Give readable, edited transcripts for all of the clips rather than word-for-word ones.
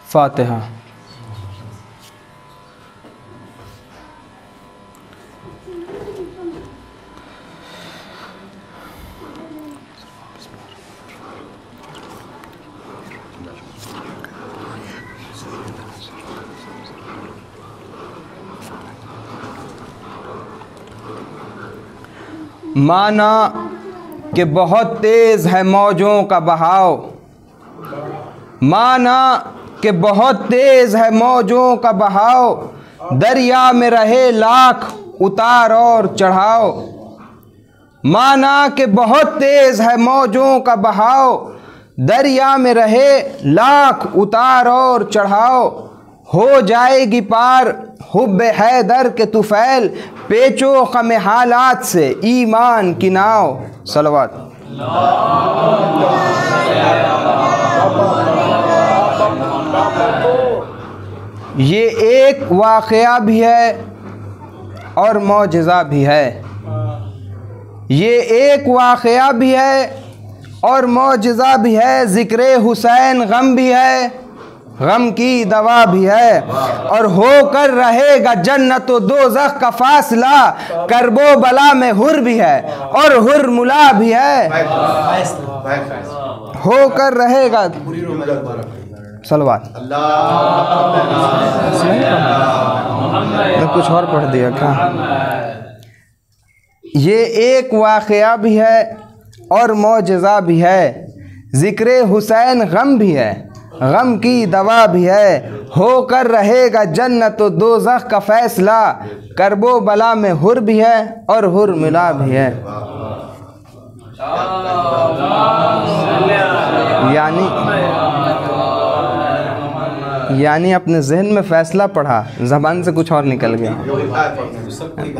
फातिहा। माना कि बहुत तेज़ है मौजों का बहाव, माना कि बहुत तेज़ है मौजों का बहाव, दरिया में रहे लाख उतार और चढ़ाव। माना कि बहुत तेज़ है मौजों का बहाव, दरिया में रहे लाख उतार और चढ़ाव। हो जाएगी पार हुब्बे हैदर के तुफैल, पेचो ख़म हालात से ईमान की नाव। सलवात। ये एक वाक़या भी है और मौजज़ा भी है, ये एक वाक़या भी है और मौजज़ा भी है। ज़िक्र हुसैन गम भी है, गम की दवा भी है। और होकर रहेगा जन्नत व दोज़ख का फासला, करबो बला में हुर भी है और हुर मुला भी है। होकर रहेगा। सलवात। कुछ और पढ़ दिया क्या? ये एक वाक़या भी है और मौजज़ा भी है। ज़िक्र हुसैन गम भी है, गम की दवा भी है। होकर रहेगा जन्नत व दोज़ख का फ़ैसला, करबो बला में हुर भी है और हुर मिला भी है। यानी अपने जहन में फ़ैसला पढ़ा, ज़बान से कुछ और निकल गया।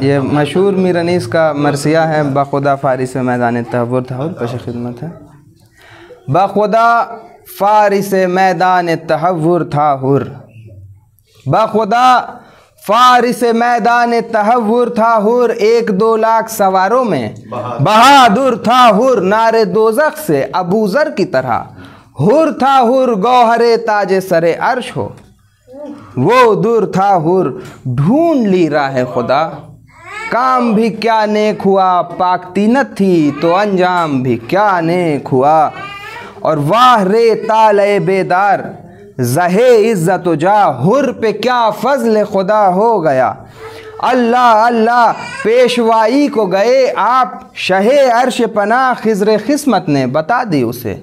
ये मशहूर मीर अनीस का मरसिया है, बखुदा फ़ारिस मैदान तहव्वुर था और पेश खिदमत है। बखुदा फ़ारिस मैदान तहव्वुर था हुर, बखुदा फ़ारिस मैदान तहव्वुर था हुर। 1-2 लाख सवारों में बहादुर था हुर, नारे दोज़ख से अबूज़र की तरह हुर था हुर। गौहरे ताजे सरे अर्श हो वो दूर था हुर, ढूंढ ली राह खुदा, काम भी क्या नेक हुआ। पाक तीनत थी तो अंजाम भी क्या नेक हुआ। और वाह रे ताले बेदार ज़हे इज़्ज़त जा, हुर पे क्या फ़ज़्ल खुदा हो गया। अल्लाह अल्लाह पेशवाई को गए आप, शहे अर्श पनाह खिज़्र क़िस्मत ने बता दी उसे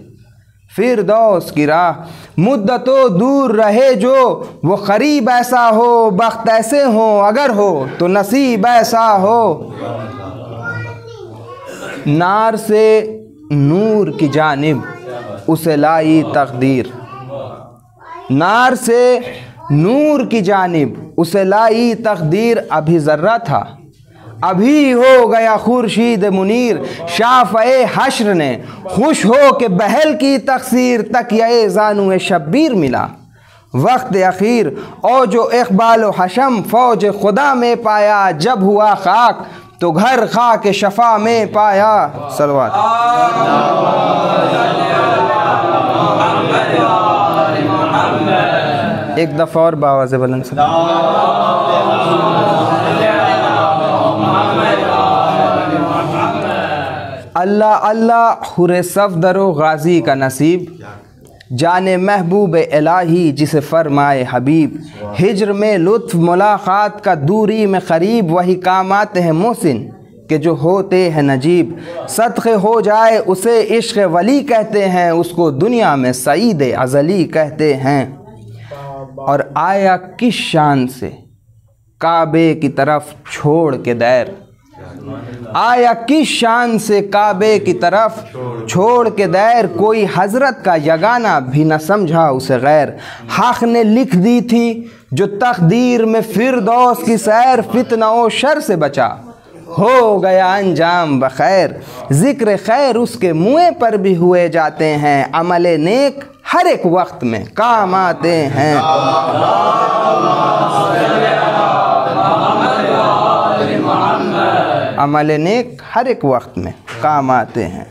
फ़िरदौस की राह। मुद्दतों दूर रहे जो वो क़रीब ऐसा हो, बख्त ऐसे हो अगर हो तो नसीब ऐसा हो। नार से नूर की जानिब उसे लाई तकदीर, नार से नूर की जानिब उसे लाई तकदीर। अभी ज़र्रा था अभी हो गया खुर्शीद मुनीर, शाफ़ए हश्र ने खुश हो के बहल की तक़सीर। तकिए ज़ानुए शब्बीर मिला वक्त अखीर, और जो इक़बाल व हशम फ़ौज खुदा में पाया। जब हुआ खाक तो घर खाक शफ़ा में पाया। सलवात। एक दफ़ा और बावाज़े बुलंद से। अल्लाह अल्लाह हुरे सफ़दरो गाज़ी का नसीब, जाने महबूब इलाही जिसे फ़रमाए हबीब। हिज्र में लुत्फ़ मुलाक़ात का दूरी में क़रीब, वही काम आते हैं मोहसिन कि जो होते हैं नजीब। सदक़े हो जाए उसे इश्क़ वली कहते हैं, उसको दुनिया में सईद अज़ली कहते हैं। और आया किस शान से काबे की तरफ छोड़ के दैर, आया किस शान से काबे की तरफ छोड़ के दैर। कोई हज़रत का यगाना भी न समझा उसे गैर। हक़ ने लिख दी थी जो तक़दीर में फ़िरदौस की सैर। फितना व शर से बचा हो गया अंजाम बखैर। ज़िक्र खैर उसके मुँह पर भी हुए जाते हैं, अमल नेक हर एक वक्त में काम आते हैं। अमल नेक हर एक वक्त में काम आते हैं।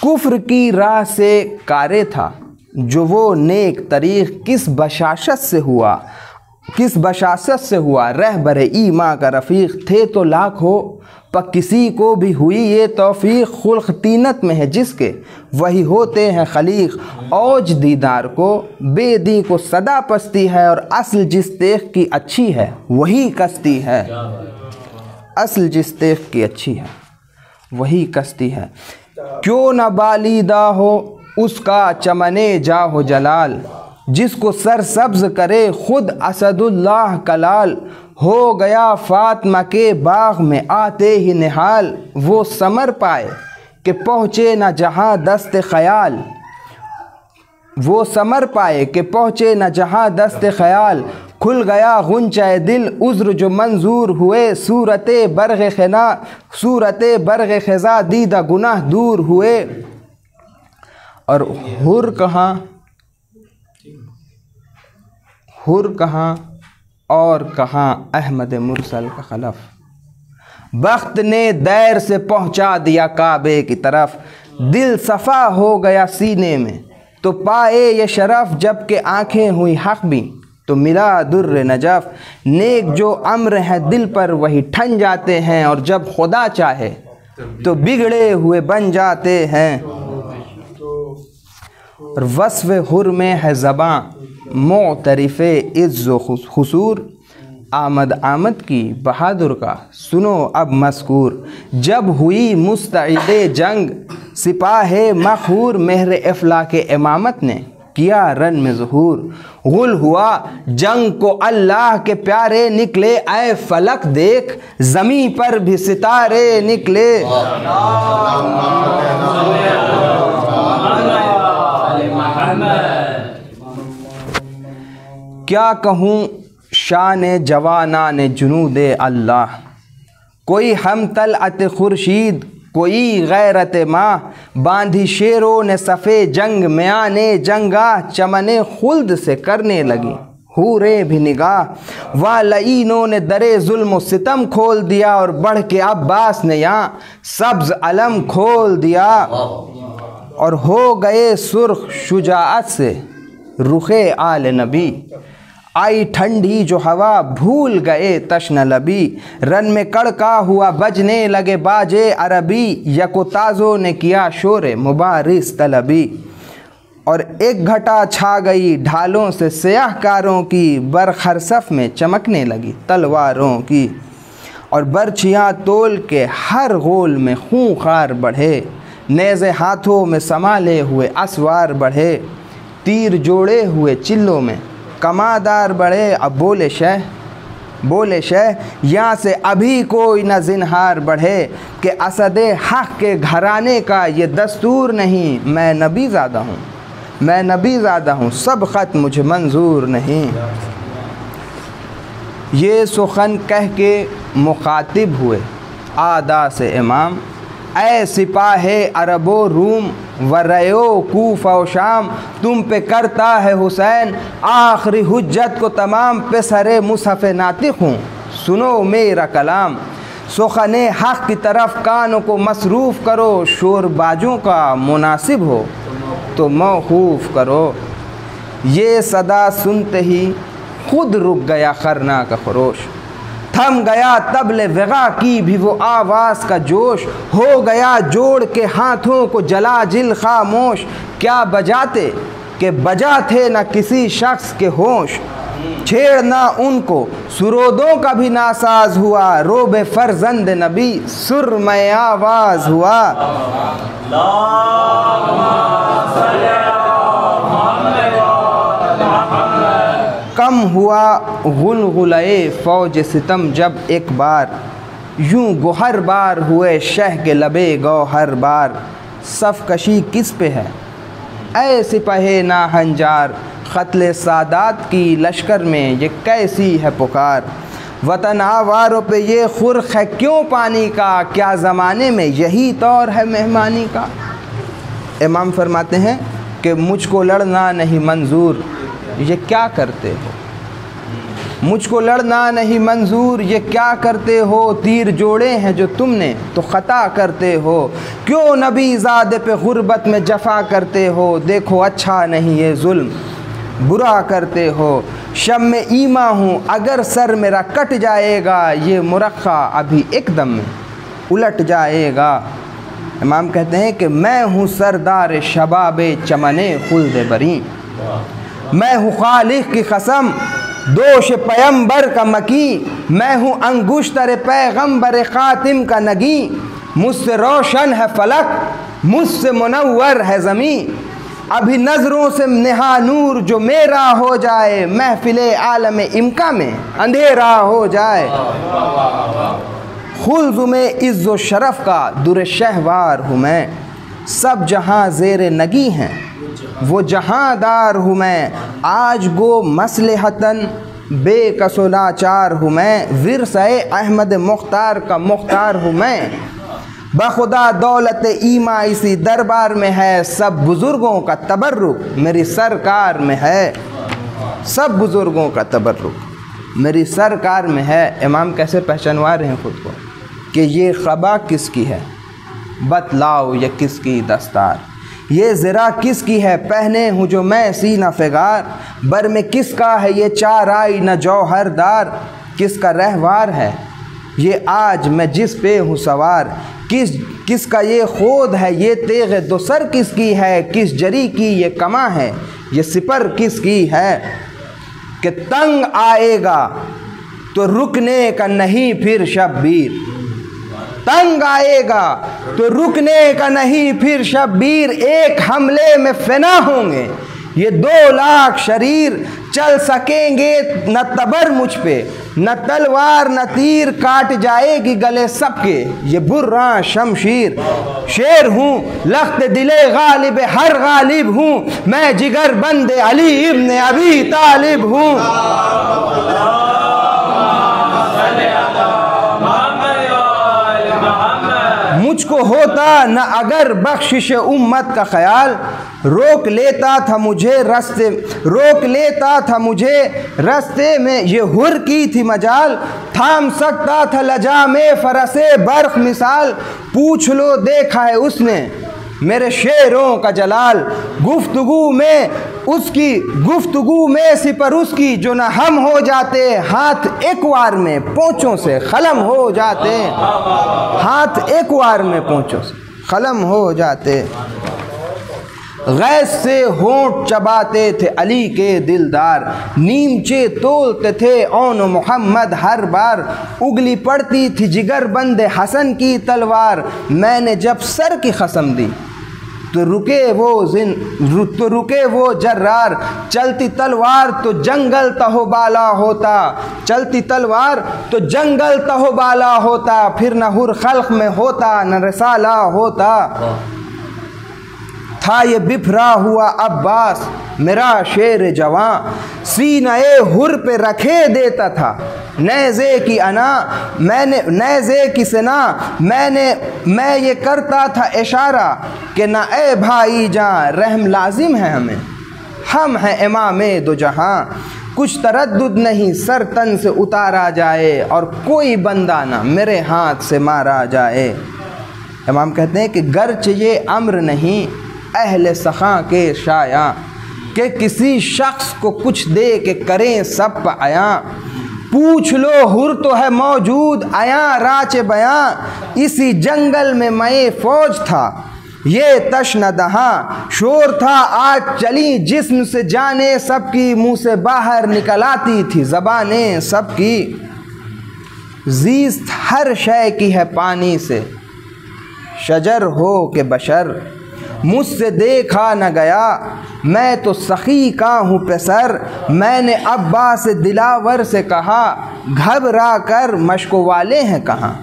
कुफ्र की राह से कारे था जो वो नेक तरीक़ किस बशाशत से हुआ रहबरे ईमा का रफ़ीक थे तो लाख हो पर किसी को भी हुई ये तौफ़ीक़ खुल्क़ तीनत में है जिसके वही होते हैं खलीक औज दीदार को बेदी को सदा पस्ती है और असल जिस तेख की अच्छी है वही कस्ती है। असल जिस तेख की अच्छी है वही कस्ती है। क्यों न बालीदा हो उसका चमने जाहो जलाल जिसको सर सब्ज़ करे खुद असदुल्लाह कलाल हो गया फातिमा के बाग में आते ही निहाल वो समर पाए कि पहुँचे न जहाँ दस्त ख़याल वो समर पाए कि पहुँचे न जहाँ दस्त ख़याल खुल गया गुंचाए दिल उज़्र जो मंजूर हुए सूरते बरग़ ख़ज़ा दीदा गुनाह दूर हुए। और हुर कहाँ और कहाँ अहमद मुरसल का खलफ बख्त ने दैर से पहुँचा दिया काबे की तरफ दिल सफ़ा हो गया सीने में तो पाए ये शरफ़ जबकि आँखें हुई हक़ भी तो मिला दुर्र नजफ़। नेक जो अम्र है दिल पर वही ठन जाते हैं और जब खुदा चाहे तो बिगड़े हुए बन जाते हैं। और वस्फ़ हुर में है ज़बां मोतरिफ़े इज़्ज़ो खुसूर आमद की बहादुर का सुनो अब मज़कूर जब हुई मुस्तइदे जंग सिपाहे मखूर मेहर इफ़लाक़ इमामत ने किया रन में ज़ुहूर गुल हुआ जंग को अल्लाह के प्यारे निकले ऐ फलक देख ज़मीं पर भी सितारे निकले। क्या कहूँ शान जवानान जुनूद अल्लाह कोई हम तलअत खुर्शीद कोई गैरत माँ बांधी शेरों ने सफ़े जंग म्याने जंगा चमने खुल्द से करने लगी हूरे भी निगाह व लईनों ने दरे जुल्म सितम खोल दिया और बढ़ के अब्बास ने यहाँ सब्ज़ अलम खोल दिया। और हो गए सुर्ख शुजाअत से रुखे आल नबी आई ठंडी जो हवा भूल गए तश्न लबी रन में कड़का हुआ बजने लगे बाजे अरबी यको ताज़ों ने किया शोरे मुबारिस तलबी। और एक घटा छा गई ढालों से स्याहकारों की बरखरसफ में चमकने लगी तलवारों की और बर्छियाँ तोल के हर गोल में खूंखार बढ़े नेज़े हाथों में संभाले हुए असवार बढ़े तीर जोड़े हुए चिल्लों में कमादार बढ़े। अब बोले शह यहाँ से अभी कोई न जिन्हार बढ़े कि असदे हक़ के घराने का ये दस्तूर नहीं मैं नबी ज़ादा हूँ सब ख़त मुझे मंजूर नहीं। ये सुखन कह के मुखातिब हुए आदा से इमाम ऐ सिपाहे अरबो रूम व रयो कूफ़ा व शाम तुम पे करता है हुसैन आखिरी हुज्जत को तमाम पे सरे मुसफ़ नातिक़ हूँ सुनो मेरा कलाम सुखने हक़ की तरफ कानों को मसरूफ़ करो शोरबाजों का मुनासिब हो तो मौक़ूफ़ करो। ये सदा सुनते ही खुद रुक गया खरना का खरोश थम गया तबले वग़ा की भी वो आवाज़ का जोश हो गया जोड़ के हाथों को जला जिल खामोश क्या बजाते कि बजा थे न किसी शख्स के होश छेड़ना उनको सुरोदों का भी नासाज हुआ रोबे फर्जंद नबी सुरमय आवाज़ हुआ। कम हुआ गुलगुलाए फ़ौज सितम जब एक बार यूं गोहर बार हुए शह के लबे गौहर बार सफ़कशी किस पे है ऐ सिपाहे ना हंजार क़त्ल सादात की लश्कर में ये कैसी है पुकार वतन आवारों पे ये खुर्ख है क्यों पानी का क्या ज़माने में यही तौर है मेहमानी का। इमाम फरमाते हैं कि मुझको लड़ना नहीं मंजूर ये क्या करते हो मुझको लड़ना नहीं मंजूर, ये क्या करते हो, तीर जोड़े हैं जो तुमने तो ख़ता करते हो। क्यों नबी ज़ादे पे गुर्बत में जफ़ा करते हो, देखो अच्छा नहीं ये जुल्म बुरा करते हो। शब में ईमा हूँ अगर सर मेरा कट जाएगा, ये मुरक्खा अभी एकदम में उलट जाएगा। इमाम कहते हैं कि मैं हूँ सरदार शबाबे चमने खुल्द बरी, मैं हूँ खालिक की कसम दोष पैगंबर का मकी, मैं हूँ अंगुश्तर पैगंबर ख़ातिम का नगी। मुझसे रोशन है फलक, मुझसे मुनव्वर है ज़मी, अभी नज़रों से नेहा नूर जो मेरा हो जाए, महफिले आलम इम्का में अंधेरा हो जाए। खुल्द में इज़्ज़ो शरफ़ का दुर शहवार हूँ मैं, सब जहाँ ज़ेर नगी हैं वो जहाँदार हूँ मैं। आज गो मसलहतन बेकसो लाचार हूँ मैं, विरसे अहमद मुख्तार का मुख्तार हूँ मैं। बखुदा दौलत ईमा इसी दरबार में है, सब बुज़ुर्गों का तबर्रुक मेरी सरकार में है, सब बुज़ुर्गों का तबर्रुक मेरी सरकार में है। इमाम कैसे पहचानवा रहे हैं ख़ुद को कि ये ख़बा किसकी है, बतलाओ ये किसकी दस्तार, ये ज़रा किसकी है पहने हूँ जो मैं सीना फ़िगार। बर में किसका है ये चार आई न जौहरदार, किसका रहवार है ये आज मैं जिस पे हूँ सवार। किसका ये खोद है ये तेग़ दो सर किसकी है, किस जरी की ये कमा है ये सिपर किसकी है। कि तंग आएगा तो रुकने का नहीं फिर शब्बीर, तंग आएगा तो रुकने का नहीं फिर शब्बीर। एक हमले में फना होंगे ये 2 लाख शरीर, चल सकेंगे न तबर मुझ पे, न तलवार न तीर, काट जाएगी गले सबके ये बुर्रा शमशीर। शेर हूँ लख्त दिले गालिब हर गालिब हूँ, मैं जिगर बंदे अली इब्न अबी तालिब हूँ। मुझको होता न अगर बख्शिश उम्मत का ख्याल, रोक लेता था मुझे रास्ते में ये हुर की थी मजाल। थाम सकता था लजा में फरसे बर्फ मिसाल, पूछ लो देखा है उसने मेरे शेरों का जलाल। गुफ्तगू में सिपर उसकी जो न हम हो जाते, हाथ एक वार में पोंचों से खलम हो जाते, हाथ एक वार में पोंचों से खलम हो जाते। गैस से होंठ चबाते थे अली के दिलदार, नीमचे तोलते थे औन मोहम्मद हर बार। उगली पड़ती थी जिगर बंदे हसन की तलवार, मैंने जब सर की कसम दी तो रुके वो जर्रार। चलती तलवार तो जंगल तहोबाला होता, चलती तलवार तो जंगल तहोबाला होता, फिर न हुर खल्क में होता न रसाला होता। था ये बिफरा हुआ अब्बास मेरा शेर जवां, सीने हुर पे रखे देता था नेज़े की अना, नेज़े की सना मैं ये करता था इशारा कि ना ए भाई जान रहम लाजिम है हमें, हम हैं इमामे दो जहां। कुछ तरद्दुद नहीं सर तन से उतारा जाए, और कोई बंदा ना मेरे हाथ से मारा जाए। इमाम कहते हैं कि गर्च ये अम्र नहीं अहले सखा के शाया, कि किसी शख्स को कुछ दे के करें सब आया। पूछ लो हुर तो है मौजूद आया राचे बयां, इसी जंगल में मैं फौज था ये तश्न दहा। शोर था आज चली जिस्म से जाने सबकी, मुंह से बाहर निकल आती थी ज़बानें सबकी। ज़ीस्त हर शय की है पानी से, शजर हो के बशर मुझसे देखा न गया, मैं तो सखी का हूँ पेसर। मैंने अब्बा से दिलावर से कहा, घबरा कर मशको वाले हैं कहाँ,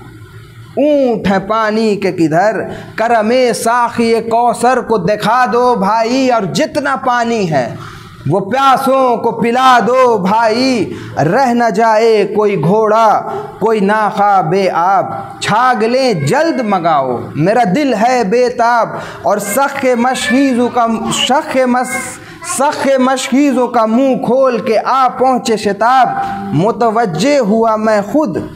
ऊँट है पानी के किधर। करमे साखी कौसर को दिखा दो भाई, और जितना पानी है वो प्यासों को पिला दो भाई, रह न जाए कोई घोड़ा कोई नाखा बेआब, छागलें जल्द मंगाओ मेरा दिल है बेताब, और सख मशकीज़ों का मुँह खोल के आ पहुँचे शिताब, मुतवज्जे हुआ मैं खुद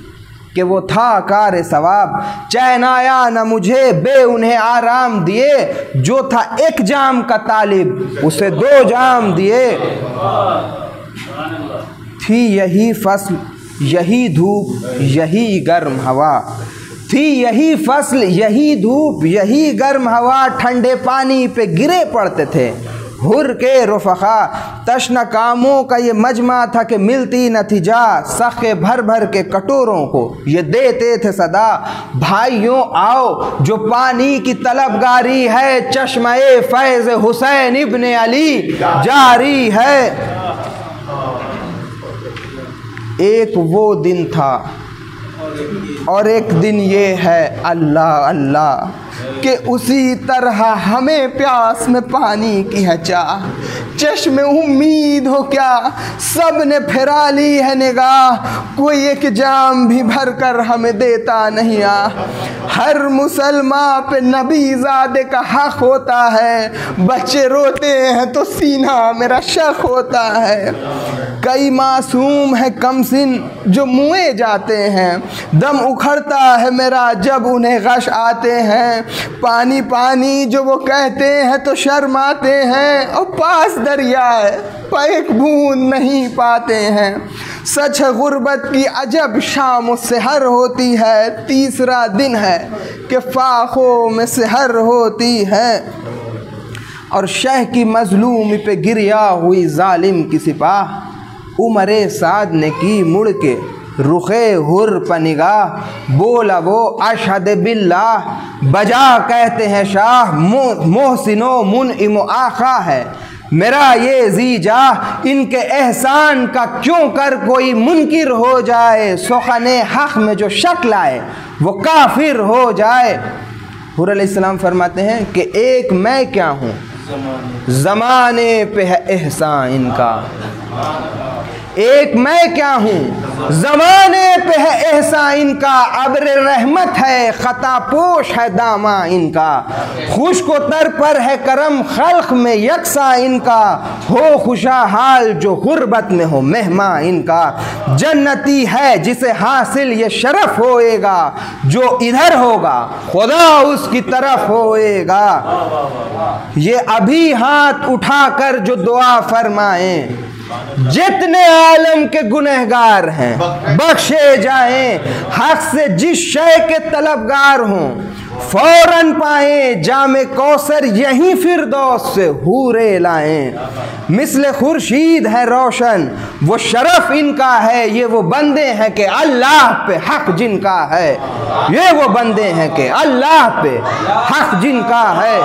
कि वो था कार सवाब, चैन आया न मुझे बे उन्हें आराम दिए, जो था एक जाम का तालिब उसे 2 जाम दिए। थी यही फसल यही धूप यही गर्म हवा, थी यही फसल यही धूप यही गर्म हवा, ठंडे पानी पे गिरे पड़ते थे हुर के रुफ़क़ा, तश्न कामों का ये मजमा था कि मिलती न थी जा, सखे भर भर के कटोरों को ये देते थे सदा, भाइयों आओ जो पानी की तलबगारी है, चश्मे फैज़ हुसैन इब्न अली जारी है। एक वो दिन था और एक दिन ये है अल्लाह अल्लाह, कि उसी तरह हमें प्यास में पानी की है चाह, चश्मे उम्मीद हो क्या सब ने फिरा ली है निगाह, कोई एक जाम भी भर कर हमें देता नहीं आ, हर मुसलमान पे नबी ज़ादे का हक होता है, बच्चे रोते हैं तो सीना मेरा शक होता है, कई मासूम है कमसिन जो मुए जाते हैं, दम उखड़ता है मेरा जब उन्हें गश आते हैं, पानी पानी जो वो कहते हैं तो शर्माते हैं, और पास दरिया है पर एक बूंद नहीं पाते हैं, सच है गुर्बत की अजब शाम और सहर होती है, तीसरा दिन है कि फाखों में सहर होती है, और शह की मजलूमी पे गिरिया हुई जालिम की सिपाह, उमरे साद ने की मुड़ के रुखे हुर पनिगाह, बोला वो अशहद बिल्लाह, बजा कहते हैं शाह, मोहसिनो मुनइम आखा है मेरा ये जीजा, इनके एहसान का क्यों कर कोई मुनकिर हो जाए, सुखने हक़ में जो शक लाए वो काफिर हो जाए। हुर अलैहिस्सलाम फरमाते हैं कि एक मैं क्या हूँ, ज़माने पे है एहसान इनका, एक मैं क्या हूँ ज़माने पे है एहसान इनका, अब्र रहमत है खता पोश है दामा इनका, खुश्क तर पर है करम खल्क में यकसा इनका, हो खुशहाल जो गुर्बत में हो मेहमा इनका, जन्नती है जिसे हासिल ये शरफ होएगा, जो इधर होगा खुदा उसकी तरफ होएगा, ये अभी हाथ उठाकर जो दुआ फरमाएं, जितने आलम के गुनहगार हैं बख्शे जाएं, हक से जिस शय के तलबगार हों फौरन पाएं, जामे कौसर यहीं फिरदौस से हूरे लाएं, मिसले खुर्शीद है रोशन वो शरफ इनका है, ये वो बंदे हैं कि अल्लाह पे हक जिनका है, ये वो बंदे हैं कि अल्लाह पे हक जिनका है,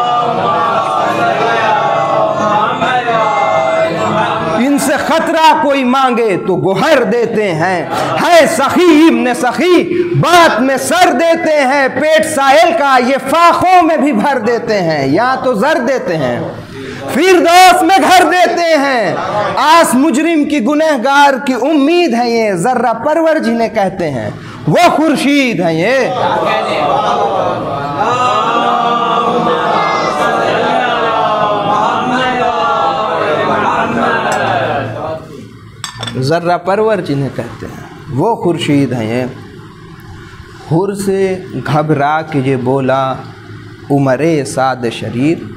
इनसे खतरा कोई मांगे तो गुहर देते हैं, है सखी इब्न सखी बात में सर देते हैं, पेट साहिल का ये फाखों में भी भर देते हैं, या तो जर देते हैं फिरदौस में घर देते हैं, आस मुजरिम की गुनहगार की उम्मीद है ये, जर्रा परवर जिन्हें कहते हैं वो खुर्शीद है ये। ज़र्रा परवर जिन्हें कहते हैं वो खुर्शीद हैं ये। हुर से घबरा के ये बोला उमरे साद शरीर,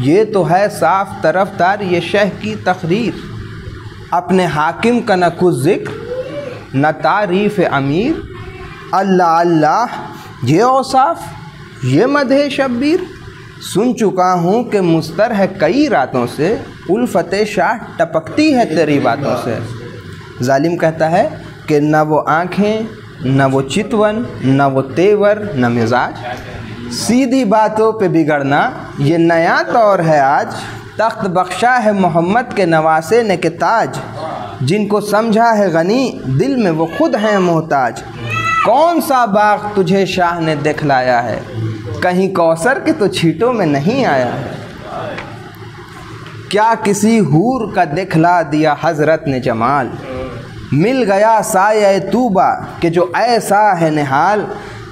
ये तो है साफ तरफदार ये शह की तकरीर, अपने हाकिम का न कुछ ज़िक्र न तारीफ़ अमीर, अल्लाह अल्लाह ये औसाफ ये मदहे शब्बीर, सुन चुका हूँ कि मुस्तर है कई रातों से, उल्फते शाह टपकती है तेरी बातों से। जालिम कहता है कि न वो आँखें न वो चितवन न वो तेवर न मिजाज, सीधी बातों पे बिगड़ना ये नया तौर है आज, तख्त बख्शा है मोहम्मद के नवासे ने के ताज, जिनको समझा है गनी दिल में वो खुद हैं मोहताज, कौन सा बाग तुझे शाह ने दिखलाया है, कहीं कौसर के तो छींटों में नहीं आया है, क्या किसी हूर का दिखला दिया हजरत ने जमाल। मिल गया साये तूबा कि जो ऐसा है निहाल।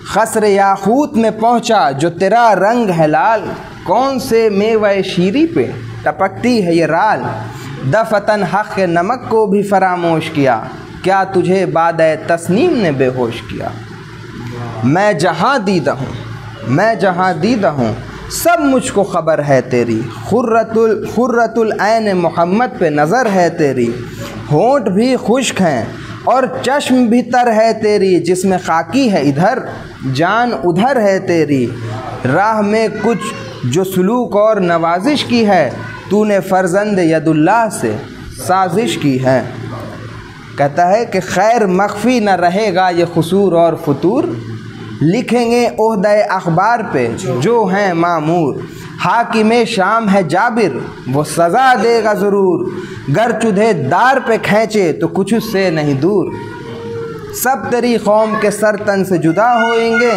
खसर याकूत में पहुँचा जो तेरा रंग है लाल। कौन से मेवे शीरी पे टपकती है ये राल। दफतन हक़ नमक को भी फरामोश किया, क्या तुझे बादे तस्नीम ने बेहोश किया। मैं जहाँ दीदा हूँ, मैं जहाँ दीदा हूँ, सब मुझको ख़बर है तेरी। खुर्रतुल ऐन मोहम्मद पे नज़र है तेरी। होंठ भी खुश्क हैं और चश्म भी तर है तेरी। जिसमें खाकी है इधर, जान उधर है तेरी। राह में कुछ जो सलूक और नवाजिश की है, तूने फ़र्जंद यदुल्लाह से साजिश की है। कहता है कि खैर मख्फी न रहेगा ये कसूर और फतूर। लिखेंगे ओहदे अखबार पे जो हैं मामूर। हाकिमे शाम है जाबिर, वो सज़ा देगा ज़रूर। गर चुधे दार पे खींचे तो कुछ उससे नहीं दूर। सब तेरी कौम के सर तन से जुदा होएंगे,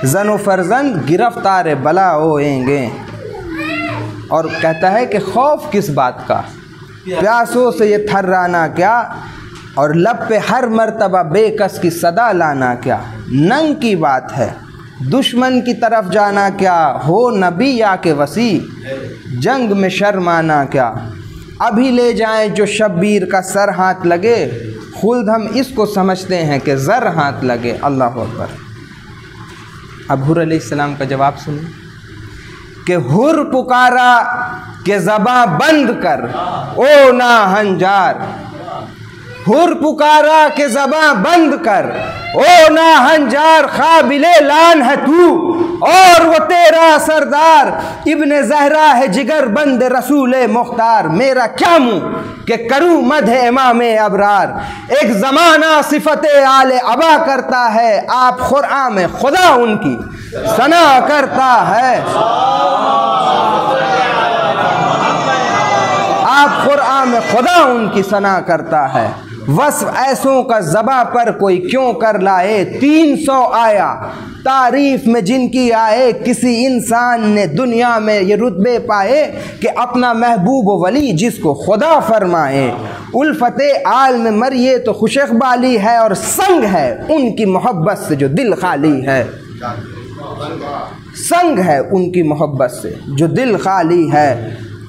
जनो फर्जंद गिरफ्तार बला होएंगे। और कहता है कि खौफ किस बात का, प्यासों से ये थर्राना क्या। और लब पे हर मर्तबा बेकस की सदा लाना क्या। नंग की बात है दुश्मन की तरफ जाना क्या। हो नबी या के वसी जंग में शर्माना क्या। अभी ले जाएं जो शब्बीर का सर हाथ लगे, खुद हम इसको समझते हैं कि ज़र हाथ लगे। अल्लाह अकबर। अब हुर अलैहिस्सलाम का जवाब सुनिए कि हुर पुकारा के ज़बां बंद कर ओ ना हंजार। हुर पुकारा के ज़बां बंद कर ओ ना हंजार। काबिले लान है तू और वो तेरा सरदार। इब्ने ज़हरा है जिगर बंद रसूल मुख्तार। मेरा क्या मुँह कि करूँ मदह इमाम अबरार। एक ज़माना सिफ़ते आले अबा करता है, आप क़ुरआन में खुदा उनकी सना करता है। आप क़ुरआन में खुदा उनकी सना करता है। वस्फ़ ऐसों का ज़बा पर कोई क्यों कर लाए। 300 आया तारीफ़ में जिनकी आए। किसी इंसान ने दुनिया में ये रुतबे पाए कि अपना महबूब वली जिसको खुदा फरमाए। उल्फ़ते आल में मरिए तो खुश इक़बाली है, और संग है उनकी मोहब्बत से जो दिल खाली है। संग है उनकी मोहब्बत से जो दिल खाली है।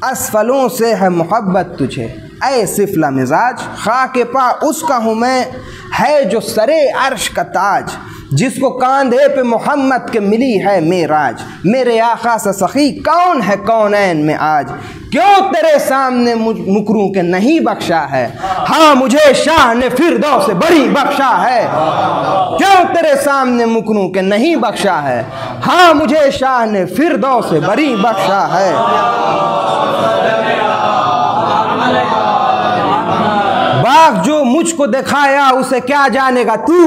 असफलों से है मोहब्बत तुझे ऐ सिफला मिजाज। खाके पा उसका हूँ मैं है जो सरे अर्श का ताज। जिसको कांधे पे मोहम्मद के मिली है मेराज। मेरे आका से सखी कौन है कौनैन में आज। क्यों तेरे सामने मुकरूं के नहीं बख्शा है। हाँ मुझे शाह ने फिरदौस से बड़ी बख्शा है। क्यों तेरे सामने मुकरूं के नहीं बख्शा है। हाँ मुझे शाह ने फिरदौस से बड़ी बख्शा है। बाग जो मुझको दिखाया उसे क्या जानेगा तू।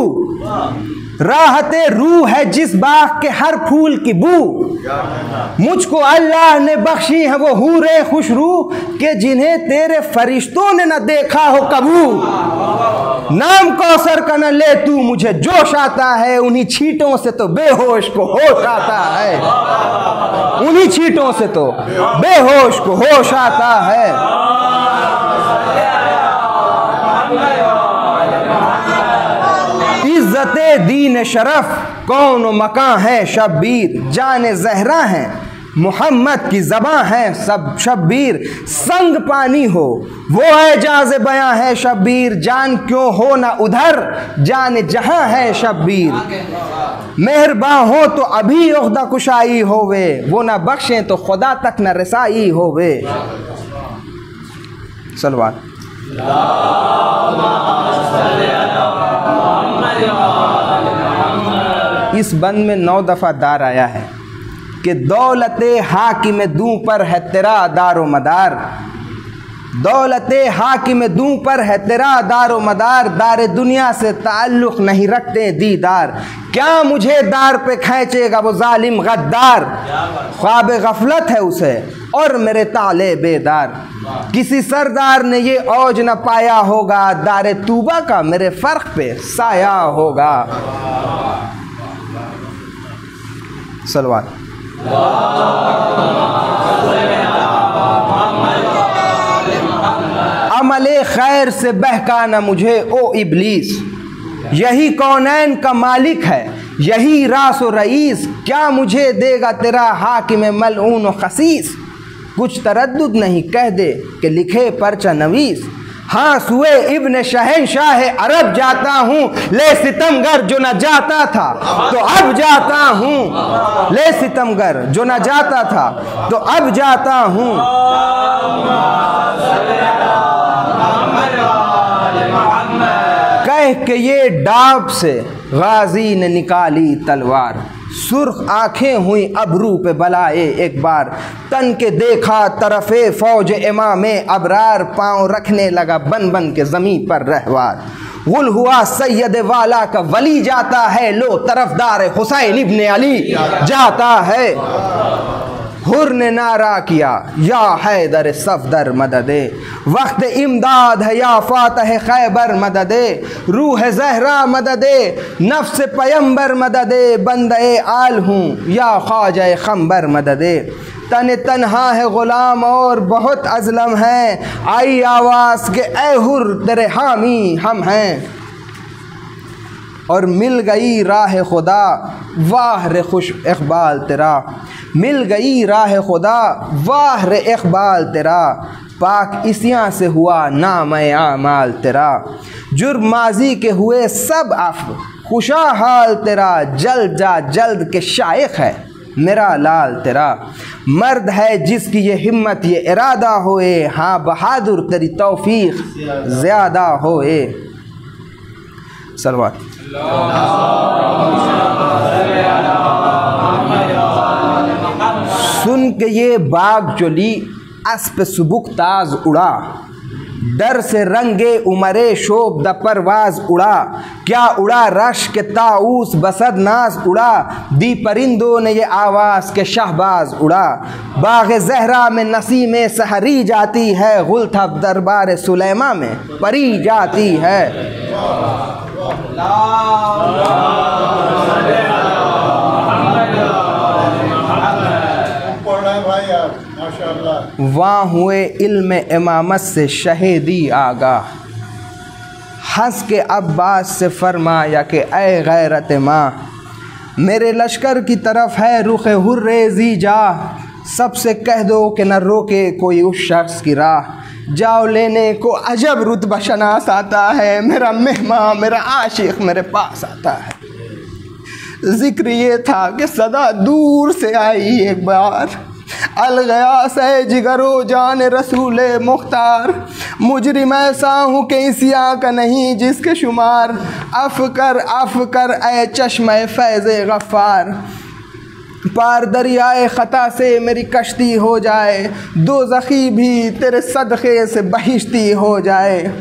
राहते रूह है जिस बाग के हर फूल की बू। मुझको अल्लाह ने बख्शी है वो हूरे खुशरू के जिन्हें तेरे फरिश्तों ने न देखा हो कबू। नाम कौसर का न ले तू मुझे जोश आता है। उन्हीं छींटों से तो बेहोश को होश आता है। उन्हीं छींटों से तो बेहोश को होश आता है। इज्जते दीन शरफ कौन मकां है शब्बीर। जाने ज़हरा है मोहम्मद की ज़बां है सब शब्बीर। संग पानी हो वो एजाज़ बयां है शब्बीर। जान क्यों हो ना उधर जाने जहां है शब्बीर। मेहरबान हो तो अभी उख्दा कुशाई होवे। वो ना बख्शें तो खुदा तक न रसाई होवे। सलवात। इस बंद में 9 दफ़ा दार आया है कि दौलते हाकिम दूं पर है तेरा दारो मदार। दौलते हाकिम दूं पर है तेरा दारो मदार। दार दुनिया से ताल्लुक़ नहीं रखते दीदार। क्या मुझे दार पे खींचेगा वो जालिम गद्दार। ख्वाब गफलत है उसे और मेरे ताले बेदार। किसी सरदार ने ये औज न पाया होगा। दार तूबा का मेरे फ़र्क पे साया होगा। सलवात। खैर से बहकाना मुझे ओ इब्लीस। यही कौनैन का मालिक है, यही रास व रईस, क्या मुझे देगा तेरा हाकिम मलऊन व खसीस। कुछ तरद्दुद नहीं कह दे कि लिखे परचा नवीस। हाँ सुए इब्न शहनशाह अरब जाता हूँ, ले सितमगर जो न जाता था तो अब जाता हूँ। ले सितमगर जो न जाता था तो अब जाता हूँ। कह के ये डाब से गाजी ने निकाली तलवार, सुर्ख आंखें हुई अबरू पे बलाए एक बार। तन के देखा तरफे फौज इमामे अबरार, पाँव रखने लगा बन बन के ज़मीं पर रहवार। गुल हुआ सैयद वाला का वली जाता है, लो तरफदार हुसैन इब्न अली जाता है। हुर ने नारा किया या हैदर सफदर मददे, वक्त इमदाद है या फातह खैबर मददे। रूह ज़हरा मददे, नफ्स पैम्बर मददे, बंदे आल हूँ या ख्वाजा खंबर मददे। तन तन्हा है ग़ुलाम और बहुत अज़लम है, आई आवाज़ के ए हुर तेरे हामी हम हैं। और मिल गई राह खुदा वाह रे खुश इक़बाल तेरा, मिल गई राह खुदा वाह रे इक़बाल तेरा। पाक इसियाँ से हुआ नाम आमाल तेरा, जुर्म माजी के हुए सब अफ़्व खुशा हाल तेरा। जल्द जा जल्द के शाइख है मेरा लाल तेरा, मर्द है जिसकी ये हिम्मत ये इरादा होए। हाँ बहादुर तेरी तौफीक ज़्यादा होए। सलवात। सुन के ये बाग चली अस्प सुबुक ताज उड़ा, डर से रंगे उमरे शोब द परवाज उड़ा। क्या उड़ा रश के ताऊस बसद नाज उड़ा, दी परिंदों ने ये आवाज़ के शहबाज उड़ा। बाग़ ज़हरा में नसीमें सहरी जाती है, गुल था दरबार सुलेमा में परी जाती है। वहाँ हुए इल्म इमामत से शहीदी आगा, हंस के अब्बास से फरमाया कि ऐ गैरत माँ, मेरे लश्कर की तरफ है रुख हुर्रेज़ी जा। सबसे कह दो कि न रोके कोई उस शख्स की राह, जाओ लेने को अजब रुतबा शनास आता है। मेरा मेहमान मेरा आशिक मेरे पास आता है। जिक्र ये था कि सदा दूर से आई एक बार, अलगयास है जिगरो जान रसूल मुख्तार। मुजरिम ऐसा हूँ कि इसिया का नहीं जिसके शुमार, अफ़ कर ऐ चश्मे फैज़ गफ़ार। पार दरियाए ख़ता से मेरी कश्ती हो जाए, दो ज़ख़ी भी तेरे सदक़े से बहिश्ती हो जाए।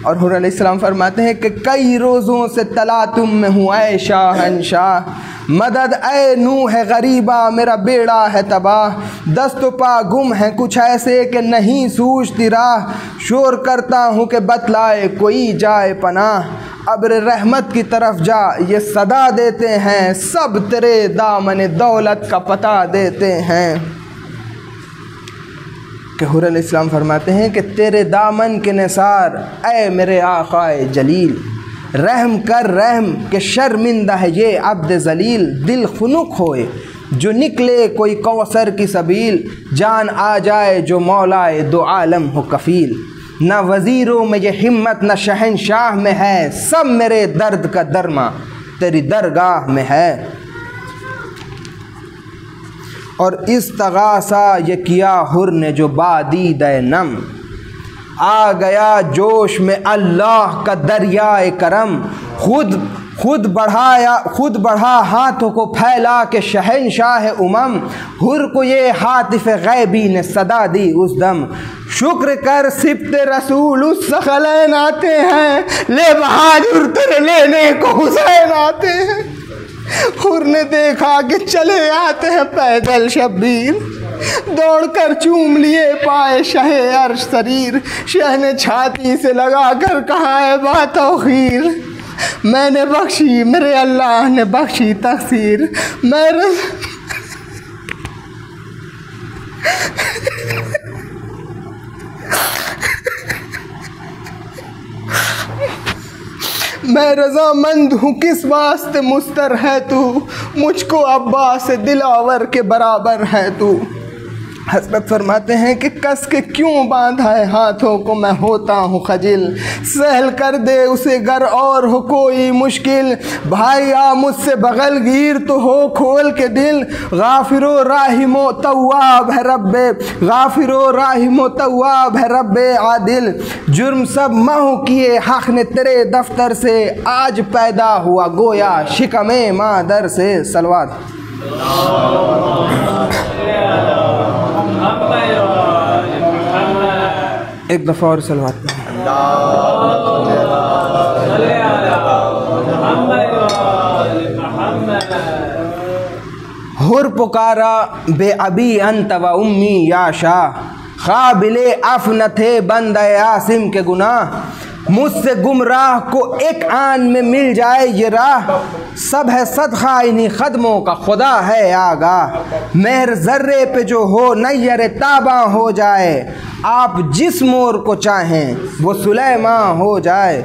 और हुर अलैहिस्सलाम फरमाते हैं कि कई रोज़ों से तला तुम में हूँ ऐ शाहनशाह, मदद ऐ नूह गरीबा मेरा बेड़ा है तबाह। दस्त पा गुम है कुछ ऐसे कि नहीं सूझती राह, शोर करता हूँ कि बतलाए कोई जाए पनाह। अब्र रहमत की तरफ जा ये सदा देते हैं, सब तेरे दामन दौलत का पता देते हैं। कि हुर अलैहिस्सलाम फरमाते हैं कि तेरे दामन के निसार ऐ मेरे आक़ाए जलील, रहम कर रहम के शर्मिंदा है ये अब्द जलील। दिल खुनुक होए जो निकले कोई कौसर की सबील, जान आ जाए जो मौलाए दो आलम हो कफ़ील। न वज़ीरों में ये हिम्मत न शहनशाह में है, सब मेरे दर्द का दरमा तेरी दरगाह में है। और इस तगासा ये किया हुर ने जो बादीद नम, आ गया जोश में अल्लाह का दरियाए करम। खुद बढ़ा हाथों को फैला के शहनशाह उमम, हुर को ये हातिफ गैबी ने सदा दी उस दम। शुक्र कर सिब्ते रसूल उस सखलैन आते हैं, ले बहादुर तेरे लेने को हुसैन आते हैं। हुर ने देखा कि चले आते हैं पैदल शब्बीर, दौड़कर चूम लिए पाए शहे अर्श शरीर। शह ने छाती से लगा कर कहा है बातौखीर, मैंने बख्शी मेरे अल्लाह ने बख्शी तक़सीर। मैं रज़ामंद हूँ किस वास्ते मुस्तर है तू, मुझको अब्बास दिलावर के बराबर है तू। हज़रत फरमाते हैं कि कस के क्यों बांधा है हाथों को मैं होता हूँ खजिल, सहल कर दे उसे गर और हो कोई मुश्किल, भाई आ मुझसे बगल गिर तो हो खोल के दिल, गाफिरो राहिमो तव्वाब है रब्बे, गाफिरो राहिमो तव्वाब है रब्बे आदिल। जुर्म सब महू किए हक़ ने तेरे दफ्तर से, आज पैदा हुआ गोया शिकमे मादर से। सलवात। एक दफ़ा और सलवात में। हुर पुकारा बे अबी अंत व उम्मी या शाह, क़ाबिले अफ़ न थे बंदे आसिम के गुनाह, मुझसे गुमराह को एक आन में मिल जाए ये राह, सब है सदक़ा इन्हीं क़दमों का खुदा है आगाह, मेहर ज़र्रे पे जो हो नैयर ताबा हो जाए, आप जिस मोर को चाहें वो सुलेमान हो जाए।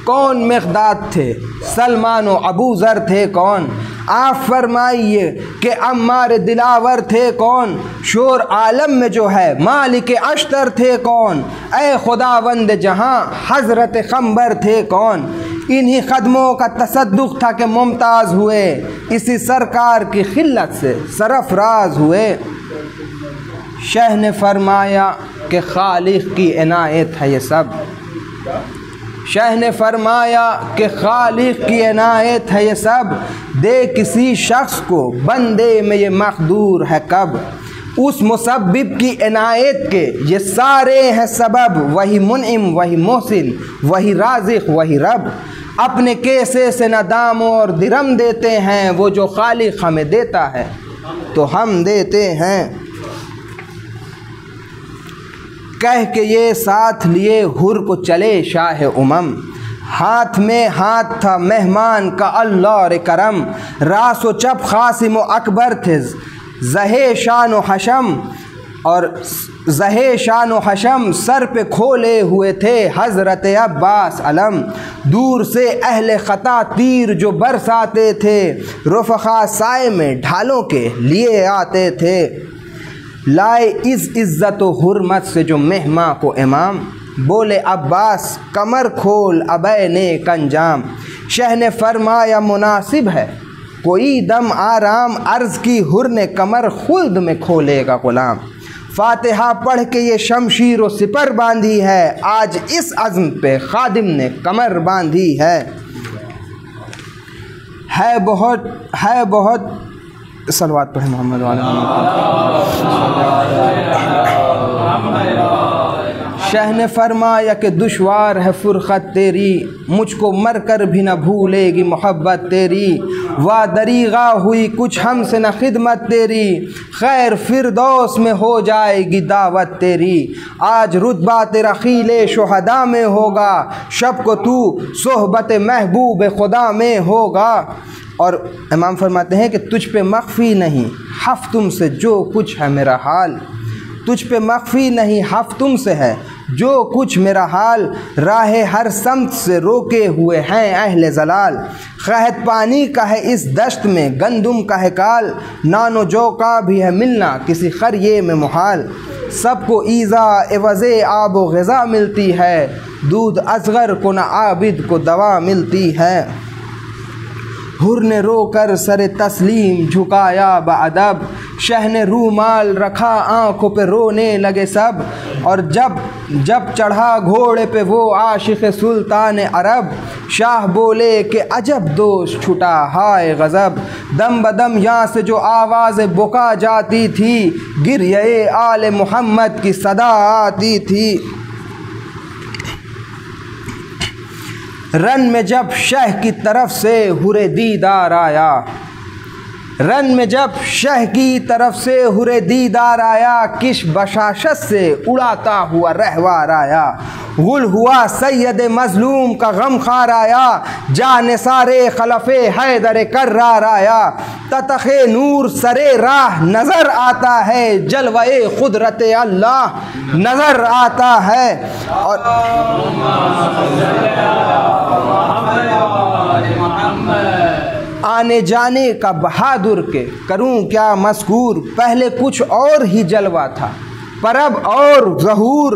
कौन मिक़दाद थे सलमान व अबू ज़र थे कौन, आप फरमाइए कि अम्मार दिलावर थे कौन, शोर आलम में जो है मालिक अश्तर थे कौन, ए खुदावंद जहाँ हज़रत क़ंबर थे कौन। इन्हीं क़दमों का तसद्दुक़ था कि मुमताज़ हुए, इसी सरकार की खिल्लत से सरफ़राज हुए। शह ने फरमाया कि खालिक की इनायत है ये सब, शह ने फरमाया कि खालिक की इनायत है ये सब, दे किसी शख्स को बंदे में ये मक़दूर है कब, उस मुसब्बिब की इनायत के ये सारे हैं सबब, वही मुनइम वही मोहसिन वही राज़िक़ वही रब, अपने केसे से न दाम और दिरम देते हैं, वो जो खालिक हमें देता है तो हम देते हैं। कह के ये साथ लिए हुर को चले शाह उमम, हाथ में हाथ था मेहमान का अल्लाह रे करम, रासो चप क़ासिम व अकबर थे ज़हे शान व हशम, और ज़हे शान व हशम सर पे खोले हुए थे हज़रत अब्बास अलम, दूर से अहले ख़ता तीर जो बरसाते थे, रुफ़क़ा साए में ढालों के लिए आते थे, लाए इस इज़्ज़त व हुर्मत से जो मेहमा को इमाम, बोले अब्बास कमर खोल अबै ने कंजाम। शह ने फरमाया मुनासिब है कोई दम आराम, अर्ज़ की हुर ने कमर खुल्द में खोलेगा ग़ुलाम, फ़ातिहा पढ़ के ये शमशीर व सिपर बांधी है, आज इस अज़्म पे खादिम ने कमर बांधी है बहुत सलवात पढ़े मोहम्मद वाले। शह ने फरमाया कि दुश्वार है फ़ुरक़त तेरी, मुझको मर कर भी न भूलेगी मोहब्बत तेरी, वाह दरीग़ा हुई कुछ हमसे न खिदमत तेरी, खैर फिरदौस में हो जाएगी दावत तेरी, आज रुतबा तेरा खीले शुहदा में होगा, शब को तू सोहबत महबूब खुदा में होगा। और इमाम फरमाते हैं कि तुझ पे मख्फ़ी नहीं हफ़ तुमसे जो कुछ है मेरा हाल, तुझ पे मख्फ़ी नहीं हफ़ तुमसे है जो कुछ मेरा हाल, राह हर समत से रोके हुए हैं अहले ज़लाल, क़हत पानी का है इस दश्त में गंदुम का है काल, नानो जो का भी है मिलना किसी क़रिये में मुहाल, सबको ईज़ा एवज़े आब व ग़िज़ा मिलती है, दूध असग़र को न आबिद को दवा मिलती है। हुर ने रोकर सर तस्लीम झुकाया बअदब, शह ने रूमाल रखा आँखों पे रोने लगे सब, और जब चढ़ा घोड़े पे वो आशिक़ सुल्तान अरब, शाह बोले कि अजब दोष छुटा हाय गज़ब, दम बदम यहाँ से जो आवाज़ बुका जाती थी, गिरिए आले मोहम्मद की सदा आती थी। रन में जब शह की तरफ से हुरे दीदार आया, रन में जब शह की तरफ से हुरे दीदार आया, किश बशाशत से उड़ाता हुआ रहवार आया, गुल हुआ सैयद मज़लूम का गम खार आया, जाने सारे खलफ़े हैदर कर्रार आया, ततख़े नूर सरे राह नज़र आता है, जलवे क़ुदरत अल्लाह नज़र आता है। और आने जाने का बहादुर के करूं क्या मस्कूर, पहले कुछ और ही जलवा था पर अब और ज़हूर।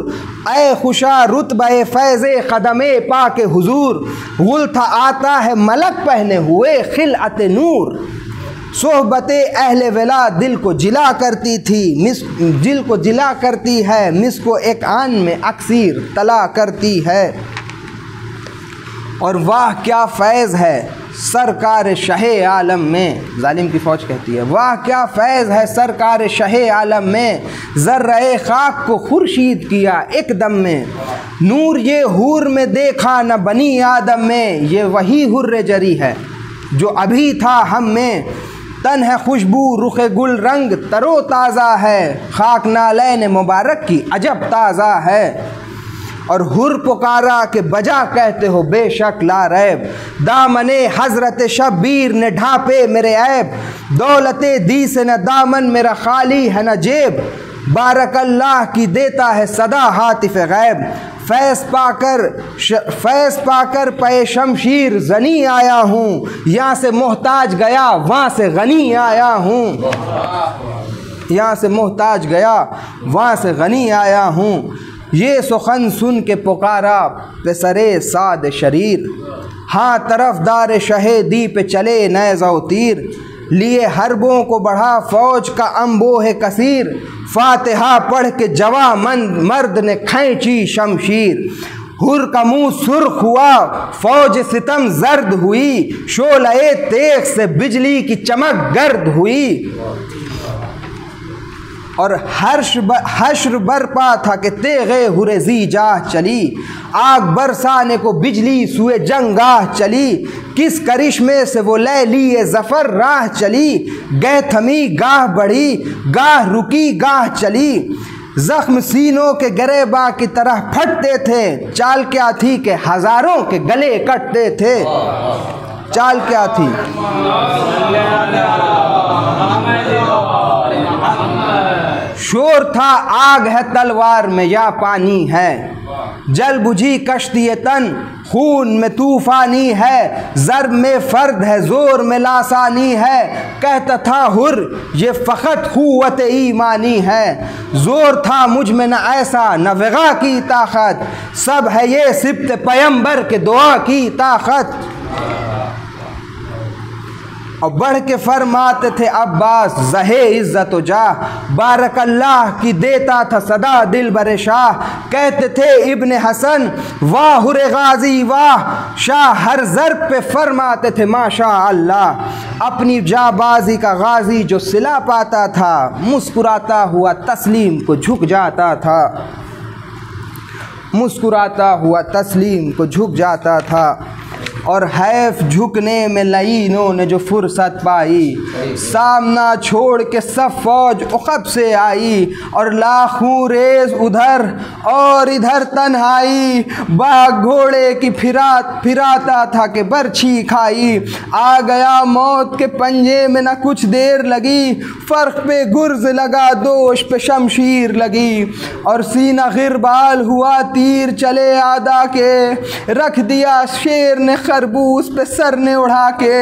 ए खुशा रुतबे फैज़े क़दमे पाके हुजूर, गुल था आता है मलक पहने हुए खिलअत नूर। सोहबते अहले वला दिल को जिला करती थी, दिल को जिला करती है, मिस को एक आन में अक्सीर तला करती है। और वाह क्या फैज़ है सरकार शहे आलम में, जालिम की फ़ौज कहती है, वाह क्या फैज़ है सरकार शहे आलम में, ज़र्रे खाक को खुर्शीद किया एक दम में। नूर ये हूर में देखा न बनी आदम में, ये वही हुर्रे जरी है जो अभी था हम में। तन है खुशबू रुखे गुल रंग तरो ताज़ा है, खाक नालैन मुबारक की अजब ताज़ा है। और हुर पुकारा के बजा कहते हो बेशक ला रैब, दामने हज़रत शब्बीर ने ढांपे मेरे ऐब। दौलते दी से न दामन मेरा खाली है न जेब, बारक अल्लाह की देता है सदा हातिफ गैब। फैज़ पाकर पे शमशीर ज़नी आया हूँ, यहाँ से मोहताज गया वहाँ से गनी आया हूँ, यहाँ से मोहताज गया वहाँ से गनी आया हूँ। ये सुखन सुन के पुकारा पेसरे साद शरीर, हाँ तरफदार शहे दी पे चले नैज़ो तीर। लिए हरबों को बढ़ा फ़ौज का अम्बोह कसीर, फातिहा पढ़ के जवामंद मर्द ने खींची शमशीर। हुर का मुँह सुर्ख हुआ फ़ौज सितम जर्द हुई, शोले तेग से बिजली की चमक गर्द हुई। और हश्र बरपा था कि तेगे हुरेज़ी जाह चली, आग बरसाने को बिजली सुए जंगाह चली। किस करिश्मे से वो लैली ज़फ़र राह चली, गह थमी गाह बढ़ी गाह रुकी गाह चली। ज़ख्म सीनों के गरेबा की तरह फटते थे, चाल क्या थी कि हज़ारों के गले कटते थे। चाल क्या थी? शोर था आग है तलवार में या पानी है, जल बुझी कश्ती तन खून में तूफानी है। ज़र्ब में फ़र्द है ज़ोर में लासानी है, कहता था हुर ये फ़क़त क़ुव्वत ईमानी है। ज़ोर था मुझ में न ऐसा न वग़ा की ताक़त, सब है ये सिब्त पैगंबर के दुआ की ताक़त। और बढ़ के फरमाते थे अब्बास ज़हे इज़्ज़त जा, बारक अल्लाह की देता था सदा दिल बरे शाह। कहते थे इब्ने हसन वाह हुरे गाजी वाह, शाह हर ज़र्ब पे फरमाते थे माशा अल्लाह। अपनी जाबाजी का गाजी जो सिला पाता था, मुस्कुराता हुआ तस्लीम को झुक जाता था, मुस्कुराता हुआ तस्लीम को झुक जाता था। और हैफ झुकने में लईनों ने जो फुर्सत पाई, सामना छोड़ के सब फौज उक़ब से आई। और लाखों रेज़ उधर और इधर तन्हाई, बाग घोड़े की फिराता था कि बरछी खाई। आ गया मौत के पंजे में न कुछ देर लगी, फ़र्क पे गुर्ज लगा दोष पे शमशीर लगी। और सीना गिरबाल हुआ तीर चले आदा के, रख दिया शेर ने खरबूस पे सर ने उड़ा के।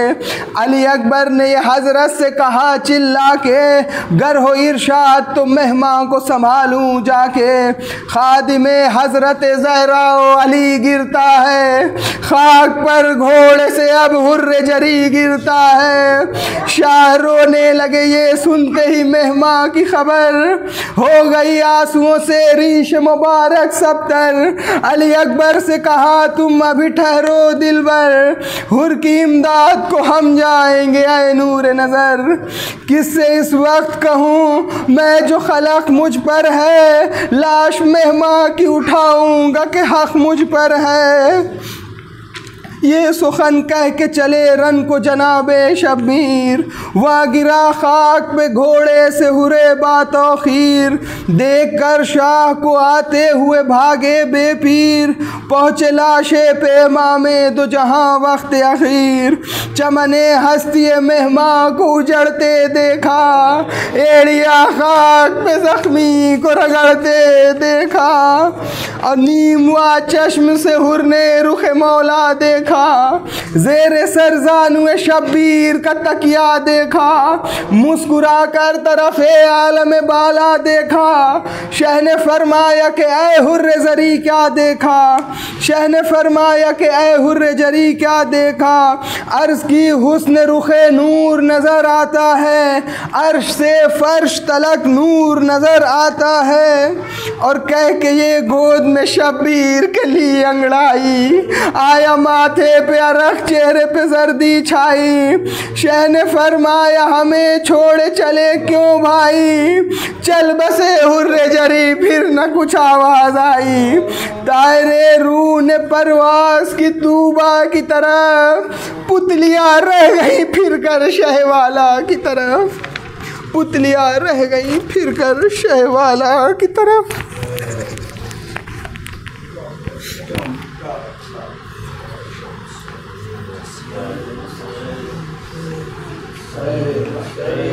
अली अकबर ने ये हजरत से कहा चिल्ला के, गर हो इरशाद तो मेहमान को संभालूं जाके। खादिमे हजरत ज़हरा अली गिरता है, खाक पर घोड़े से अब हुर्रे जरी गिरता है। शाह रोने लगे ये सुनते ही मेहमान की खबर, हो गई आंसुओं से रीश मुबारक सबतर। अली अकबर से कहा तुम अभी ठहरो दिलबर, हुर की इमदाद को हम जाएंगे ऐ नूर नज़र। किससे इस वक्त कहूँ मैं जो खलक मुझ पर है, लाश मेहमान की उठाऊंगा कि हक मुझ पर है। ये सुखन कह के चले रन को जनाबे शब्बीर, वहाँ गिरा खाक पे घोड़े से हुरे बातो खीर। देख कर शाह को आते हुए भागे बेपीर, पहुँचे लाशे पे इमामे दो जहाँ वक्त अखीर। चमने हस्ती मेहमान को उजड़ते देखा, एड़िया खाक पे जख्मी को रगड़ते देखा। और नीम व चश्म से हुर ने रुख मौला देखा, देखा, ज़ेरे सरज़ानुए शब्बीर का तकिया देखा, मुस्कुरा कर तरफ़े आलम बाला देखा। शह ने फरमाया कि ऐ हुर्रे ज़री क्या देखा, शह ने फरमाया कि ऐ हुर्रे जरी क्या देखा। अर्ज़ की हुस्न रुखे नूर नज़र आता है, अर्श से फर्श तलक नूर नज़र आता है। और कह के ये गोद में शब्बीर के लिए अंगड़ाई, आया माथे पे अरख चेहरे पे सर्दी छाई। शह ने फरमाया हमें छोड़े चले क्यों भाई, चल बसे हुर्रे जरी फिर न कुछ आवाज़ आई। दायरे रूह ने परवास की तूबा की तरफ, पुतलियाँ रह गई फिर कर शहवाला की तरफ, पुतलियाँ रह गई फिर कर शहवाला की तरफ। Hey.